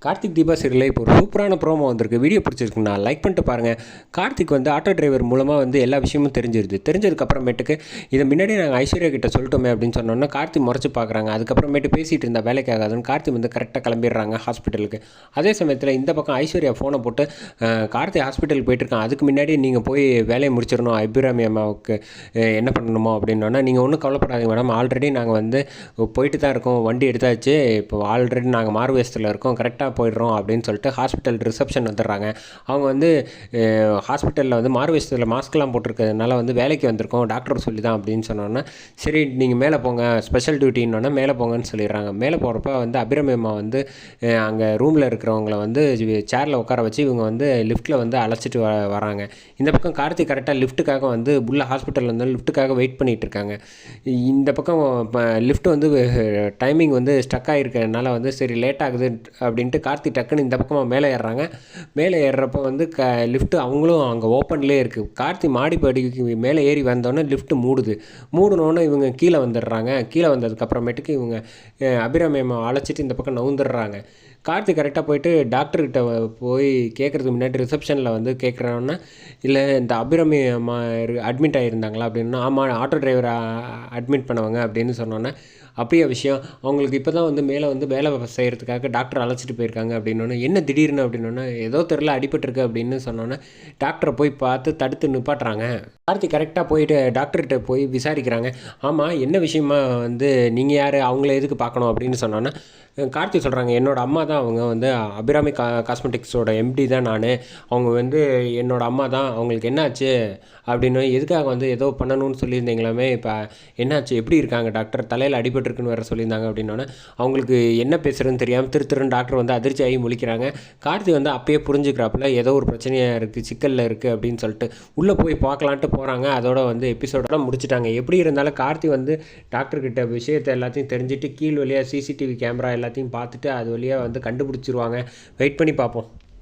கார்த்திக் தீபா சீரியலில் இப்போ ஒரு சூப்பரான ப்ரோமோ வந்திருக்கு. வீடியோ பிடிச்சிருக்குண்ணா லைக் பண்ணிட்டு பாருங்கள். கார்த்திக் வந்து ஆட்டோ டிரைவர் மூலமாக வந்து எல்லா விஷயமும் தெரிஞ்சதுக்கப்புறமேட்டுக்கு இதை முன்னாடியே நாங்கள் ஐஸ்வர்யா கிட்ட சொல்லிட்டோமே அப்படின்னு சொன்னோன்னா கார்த்தி முறைச்சி பார்க்குறாங்க. அதுக்கப்புறமேட்டு பேசிகிட்டு இருந்தால் வேலைக்கு ஆகாதுன்னு கார்த்தி வந்து கரெக்டாக கிளம்பிடுறாங்க ஹாஸ்பிட்டலுக்கு. அதே சமயத்தில் இந்த பக்கம் ஐஸ்வர்யா ஃபோனை போட்டு கார்த்தி ஹாஸ்பிட்டலுக்கு போயிட்டுருக்கான், அதுக்கு முன்னாடி நீங்கள் போய் வேலையை முடிச்சிடணும், அபிராமி அம்மாவுக்கு என்ன பண்ணணுமோ அப்படின்னோன்னா, நீங்கள் ஒன்றும் கவலைப்படாதீங்க மேடம், ஆல்ரெடி நாங்கள் வந்து போயிட்டு தான் இருக்கோம், வண்டி எடுத்தாச்சு, இப்போ ஆல்ரெடி நாங்கள் மார்வேஸ்டில் இருக்கோம், கரெக்டாக போயிடுறோம் அப்படின்னு சொல்லிட்டு ஹாஸ்பிட்டல் ரிசப்ஷன் வந்துடுறாங்க. அவங்க வந்து ஹாஸ்பிட்டலில் வந்து மார்வேஸ்டில் மாஸ்க்லாம் போட்டிருக்கிறதுனால வந்து வேலைக்கு வந்திருக்கோம், டாக்டர் சொல்லி தான் அப்படின்னு சொன்னோன்னா, சரி நீங்கள் மேலே போங்க, ஸ்பெஷல் டியூட்டின்னொன்னே மேலே போங்கன்னு சொல்லிடுறாங்க. மேலே போகிறப்ப வந்து அபிராமி அம்மா வந்து அங்கே ரூமில் இருக்கிறவங்கள வந்து சேரில் உட்கார வச்சு இவங்க வந்து லிஃப்ட்டில் வந்து அழைச்சிட்டு வராங்க. இந்த பக்கம் கார்த்திக் கரெக்டாக லிஃப்ட்டுக்காக வந்து உள்ள ஹாஸ்பிட்டலில் வந்து லிஃப்ட்டுக்காக வெயிட் பண்ணிகிட்டு இருக்காங்க. இந்த பக்கம் லிஃப்ட் வந்து டைமிங் வந்து ஸ்டக் ஆகிருக்கிறதுனால வந்து சரி லேட் ஆகுது அப்படின்ட்டு கார்த்திக் டக்குன்னு இந்த பக்கமாக மேலே ஏறுறாங்க. மேலே ஏறுறப்போ வந்து லிஃப்ட்டு அவங்களும் அங்கே ஓப்பன்லேயே இருக்குது. கார்த்திக் மாடிப்படிக்கு மேலே ஏறி வந்தோடனே லிஃப்ட்டு மூடினோடனே இவங்க கீழே வந்துடுறாங்க. கீழே வந்ததுக்கப்புறமேட்டுக்கு இவங்க அபிராமி அம்மா அழைச்சிட்டு இந்த பக்கம் நவுந்துடுறாங்க. கார்த்திக் கரெக்டாக போயிட்டு டாக்டர்கிட்ட போய் கேட்குறதுக்கு முன்னாடி ரிசப்ஷனில் வந்து கேட்குறோன்னா, இல்லை இந்த அபிராமி அம்மா அட்மிட் ஆகியிருந்தாங்களா அப்படின்னா, ஆமாம் ஆட்டோ டிரைவரை அட்மிட் பண்ணுவாங்க அப்படின்னு சொன்னோன்னே, அப்படியே விஷயம் அவங்களுக்கு இப்போ தான் வந்து மேலே வந்து வேலை செய்கிறதுக்காக டாக்டர் அழைச்சிட்டு போயிருக்காங்க அப்படின்னோன்னே, என்ன திடீர்னு அப்படின்னோன்னே, ஏதோ தெரில அடிபட்டிருக்கு அப்படின்னு சொன்னோன்னே டாக்டரை போய் பார்த்து தடுத்து நிப்பாட்டுறாங்க. கார்த்திக் கரெக்டாக போயிட்டு டாக்டர்கிட்ட போய் விசாரிக்கிறாங்க. ஆமாம் என்ன விஷயமா வந்து நீங்கள் யார், அவங்கள எதுக்கு பார்க்கணும் அப்படின்னு சொன்னோன்னே கார்த்திக் சொல்கிறாங்க, என்னோடய அம்மா தான், அவங்க வந்து அபிராமி காஸ்மெட்டிக்ஸோட எம்டி தான் நான், அவங்க வந்து என்னோடய அம்மா தான், அவங்களுக்கு என்னாச்சு அப்படின்னு, எதுக்காக வந்து ஏதோ பண்ணணும்னு சொல்லியிருந்தீங்களாமே, இப்போ என்னாச்சு, எப்படி இருக்காங்க டாக்டர், தலையில் அடிபட்டுருக்குன்னு வேறு சொல்லியிருந்தாங்க அப்படின்னோடனே அவங்களுக்கு என்ன பேசுகிறதுன்னு தெரியாமல் திருன்னு டாக்டர் வந்து அதிர்ச்சி ஆகி முழிக்கிறாங்க. கார்த்திக் வந்து அப்பயே புரிஞ்சுக்கிறாப்புல ஏதோ ஒரு பிரச்சனையாக இருக்குது, சிக்கலில் இருக்குது அப்படின்னு சொல்லிட்டு உள்ளே போய் பார்க்கலான்ட்டு போகிறாங்க. அதோட வந்து எபிசோடோட முடிச்சுட்டாங்க. எப்படி இருந்தாலும் கார்த்திக் வந்து டாக்டர்கிட்ட விஷயத்தை எல்லாத்தையும் தெரிஞ்சுட்டு கீழ் வழியாக சிசிடிவி கேமரா எல்லாத்தையும் பார்த்துட்டு அது வழியாக வந்து கண்டுபிடிச்சிருவாங்க. வெயிட் பண்ணி பார்ப்போம்.